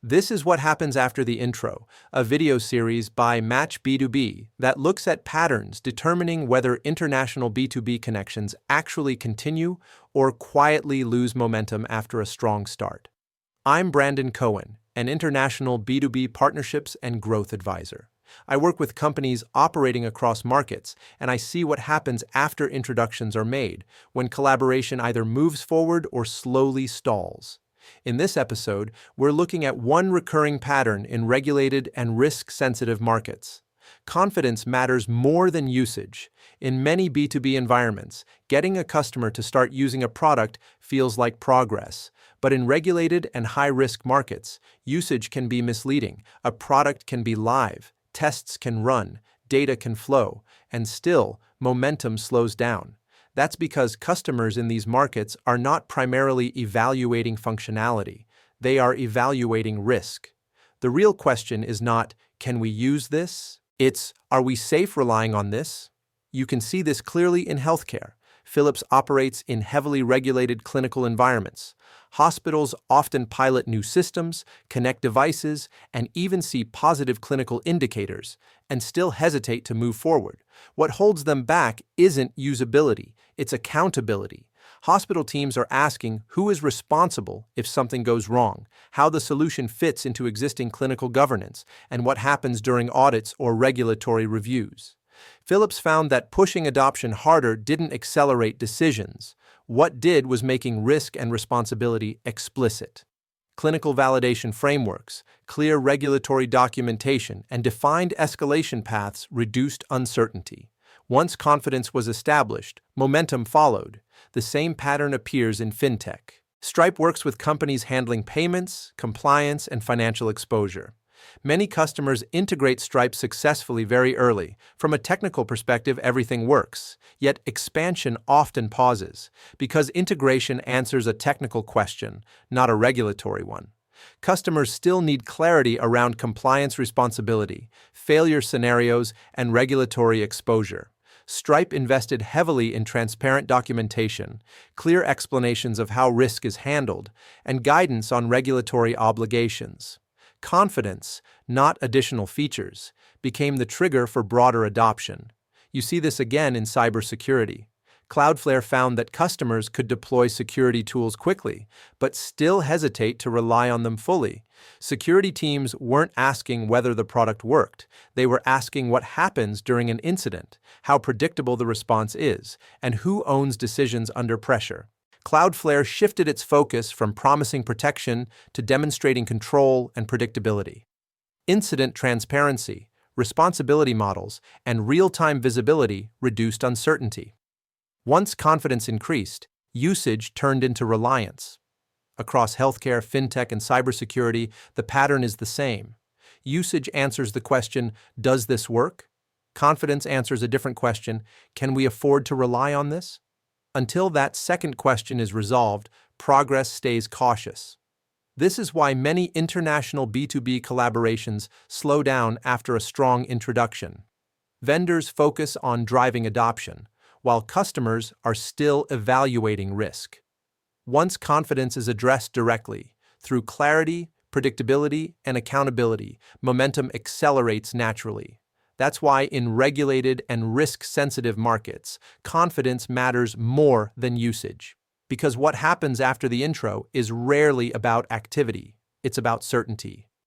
This is what happens after the intro, a video series by Match B2B that looks at patterns determining whether international B2B connections actually continue or quietly lose momentum after a strong start. I'm Brandon Cohen, an international B2B partnerships and growth advisor. I work with companies operating across markets, and I see what happens after introductions are made, when collaboration either moves forward or slowly stalls. In this episode, we're looking at one recurring pattern in regulated and risk-sensitive markets. Confidence matters more than usage. In many B2B environments, getting a customer to start using a product feels like progress. But in regulated and high-risk markets, usage can be misleading. A product can be live, tests can run, data can flow, and still, momentum slows down. That's because customers in these markets are not primarily evaluating functionality, they are evaluating risk. The real question is not, can we use this? It's, are we safe relying on this? You can see this clearly in healthcare. Philips operates in heavily regulated clinical environments. Hospitals often pilot new systems, connect devices, and even see positive clinical indicators, and still hesitate to move forward. What holds them back isn't usability, it's accountability. Hospital teams are asking who is responsible if something goes wrong, how the solution fits into existing clinical governance, and what happens during audits or regulatory reviews. Philips found that pushing adoption harder didn't accelerate decisions. What did was making risk and responsibility explicit. Clinical validation frameworks, clear regulatory documentation, and defined escalation paths reduced uncertainty. Once confidence was established, momentum followed. The same pattern appears in fintech. Stripe works with companies handling payments, compliance, and financial exposure. Many customers integrate Stripe successfully very early. From a technical perspective, everything works. Yet expansion often pauses, because integration answers a technical question, not a regulatory one. Customers still need clarity around compliance responsibility, failure scenarios, and regulatory exposure. Stripe invested heavily in transparent documentation, clear explanations of how risk is handled, and guidance on regulatory obligations. Confidence, not additional features, became the trigger for broader adoption. You see this again in cybersecurity. Cloudflare found that customers could deploy security tools quickly, but still hesitate to rely on them fully. Security teams weren't asking whether the product worked. They were asking what happens during an incident, how predictable the response is, and who owns decisions under pressure. Cloudflare shifted its focus from promising protection to demonstrating control and predictability. Incident transparency, responsibility models, and real-time visibility reduced uncertainty. Once confidence increased, usage turned into reliance. Across healthcare, fintech, and cybersecurity, the pattern is the same. Usage answers the question, does this work? Confidence answers a different question, can we afford to rely on this? Until that second question is resolved, progress stays cautious. This is why many international B2B collaborations slow down after a strong introduction. Vendors focus on driving adoption, while customers are still evaluating risk. Once confidence is addressed directly, through clarity, predictability, and accountability, momentum accelerates naturally. That's why in regulated and risk-sensitive markets, confidence matters more than usage. Because what happens after the intro is rarely about activity, it's about certainty.